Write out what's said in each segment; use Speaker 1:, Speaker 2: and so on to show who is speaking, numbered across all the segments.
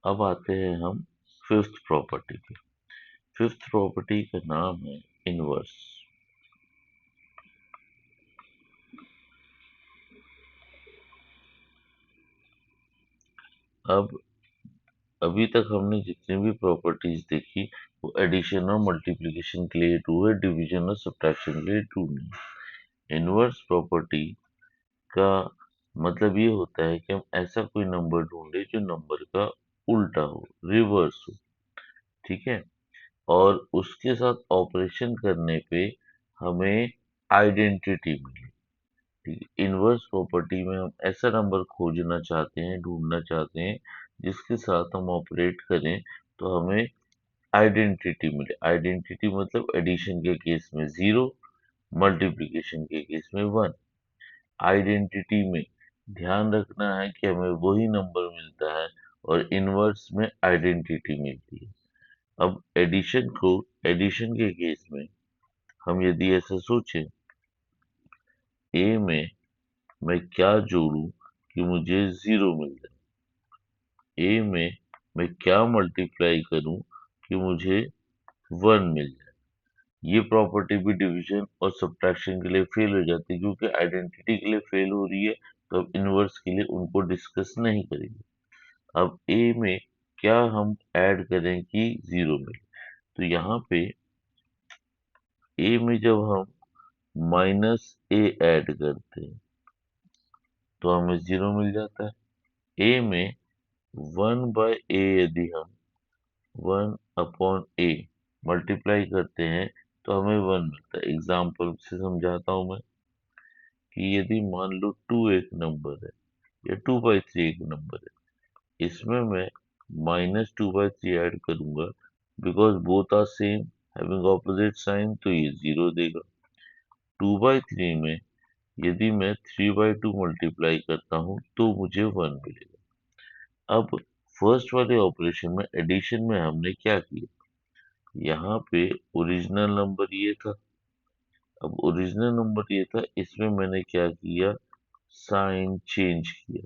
Speaker 1: अब आते हैं हम फिफ्थ प्रॉपर्टी पे। फिफ्थ प्रॉपर्टी का नाम है इनवर्स। अब अभी तक हमने जितनी भी प्रॉपर्टीज देखी वो एडिशन और मल्टीप्लिकेशन के लिए ट्रू है, डिवीजन और सब्ट्रैक्शन के लिए ट्रू नहीं। इनवर्स प्रॉपर्टी का मतलब ये होता है कि हम ऐसा कोई नंबर ढूंढे जो नंबर का उल्टा हो, रिवर्स हो। ठीक है, और उसके साथ ऑपरेशन करने पे हमें आइडेंटिटी मिले। ठीक है, इनवर्स प्रॉपर्टी में हम ऐसा नंबर खोजना चाहते हैं, ढूंढना चाहते हैं जिसके साथ हम ऑपरेट करें तो हमें आइडेंटिटी मिले। आइडेंटिटी मतलब एडिशन के केस में 0, मल्टीप्लिकेशन के केस में 1। आइडेंटिटी में ध्यान रखना है कि हमें वही नंबर मिलता है और इनवर्स में आइडेंटिटी मिलती है। अब एडिशन के केस में हम यदि ऐसा सोचें, ए में मैं क्या जोड़ूं कि मुझे 0 मिल जाए, ए में मैं क्या मल्टीप्लाई करूं कि मुझे 1 मिल जाए। ये प्रॉपर्टी भी डिवीजन और सब्ट्रैक्शन के लिए फेल हो जाती है, क्योंकि आइडेंटिटी के लिए फेल हो रही है तो अब इनवर्स के लिए उनको डिस्कस नहीं करेंगे। अब ए में क्या हम ऐड करें कि 0 मिले, तो यहाँ पे ए में जब हम माइनस ए ऐड करते हैं तो हमें 0 मिल जाता है। ए में 1/a यदि हम 1/a मल्टीप्लाई करते हैं तो हमें 1 मिलता है। एग्जाम्पल से समझाता हूं मैं कि यदि मान लो 2 एक नंबर है या 2/3 एक नंबर है, इसमें मैं -2/3 ऐड करूंगा, because both are same having opposite sign, तो ये 0 देगा। 2/3 में यदि मैं 3/2 मल्टीप्लाई करता हूँ तो मुझे 1 मिलेगा। अब फर्स्ट वाले ऑपरेशन में एडिशन में हमने क्या किया, यहाँ पे ओरिजिनल नंबर ये था। अब ओरिजिनल नंबर ये था, इसमें मैंने क्या किया, साइन चेंज किया।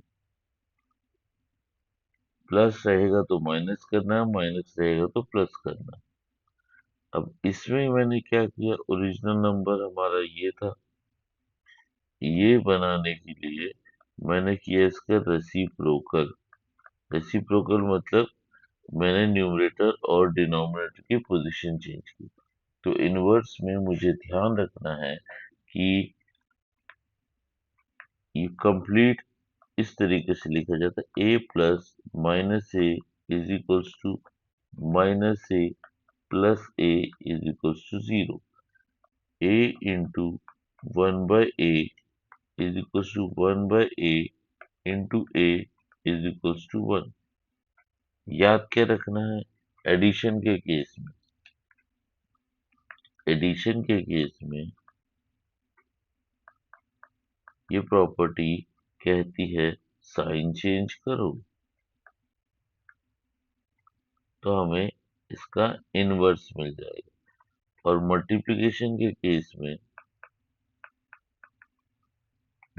Speaker 1: प्लस रहेगा तो माइनस करना है, माइनस रहेगा तो प्लस करना है। अब इसमें मैंने क्या किया, ओरिजिनल नंबर हमारा ये था, ये बनाने के लिए मैंने किया इसका रेसिप्रोकल। रेसिप्रोकल मतलब मैंने न्यूमरेटर और डिनोमिनेटर की पोजीशन चेंज की। तो इनवर्स में मुझे ध्यान रखना है कि ये कंप्लीट इस तरीके से लिखा जाता है, A plus minus A is equals to minus A plus A is equals to 0। A into 1/a is equals to 1/a into A is equals to 1। याद क्या रखना है, एडिशन के केस में, एडिशन के केस में ये प्रॉपर्टी कहती है साइन चेंज करो, तो हमें इसका इनवर्स मिल जाएगा। और मल्टीप्लिकेशन के केस में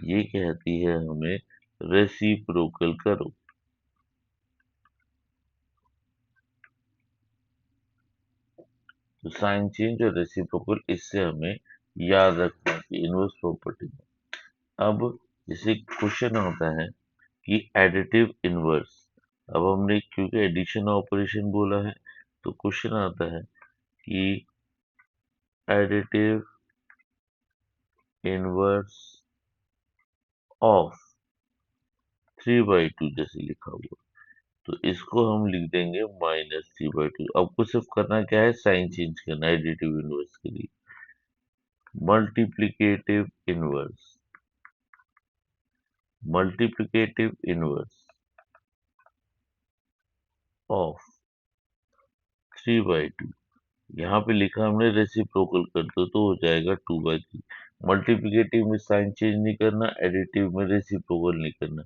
Speaker 1: ये कहती है हमें रेसिप्रोकल करो। तो साइन चेंज और रेसिप्रोकल, इससे हमें याद रखना है कि इनवर्स प्रॉपर्टी में। अब जैसे क्वेश्चन होता है कि एडिटिव इनवर्स, अब हमने क्योंकि एडिशन ऑपरेशन बोला है तो क्वेश्चन आता है कि एडिटिव इनवर्स ऑफ 3/2 जैसे लिखा हुआ, तो इसको हम लिख देंगे -3/2। आपको सिर्फ करना क्या है, साइन चेंज करना है एडिटिव इनवर्स के लिए। Multiplicative inverse, multiplicative inverse of 3/2, यहाँ पे लिखा हमने रेसिप्रोकल कर दो तो हो जाएगा 2/3। मल्टीप्लिकेटिव में साइन चेंज नहीं करना, एडिटिव में रेसिप्रोकल नहीं करना।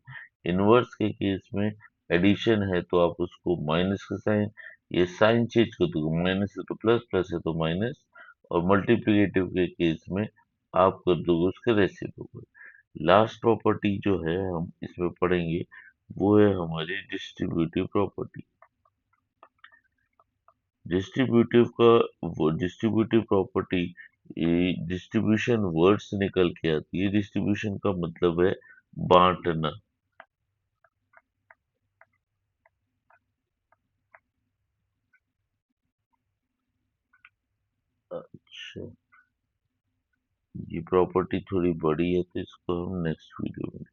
Speaker 1: इनवर्स के केस में एडिशन है तो आप उसको माइनस का साइन, ये साइन चेंज कर दो, माइनस है तो प्लस, प्लस है तो माइनस। और मल्टीप्लिकेटिव के केस में आप कर दोगे उसके रेसिप्रोकल। लास्ट प्रॉपर्टी जो है हम इसमें पढ़ेंगे वो है हमारी डिस्ट्रीब्यूटिव प्रॉपर्टी। डिस्ट्रीब्यूटिव का वो डिस्ट्रीब्यूटिव प्रॉपर्टी डिस्ट्रीब्यूशन वर्ड से निकल के आती है। डिस्ट्रीब्यूशन का मतलब है बांटना। अच्छा, ये प्रॉपर्टी थोड़ी बड़ी है तो इसको हम नेक्स्ट वीडियो में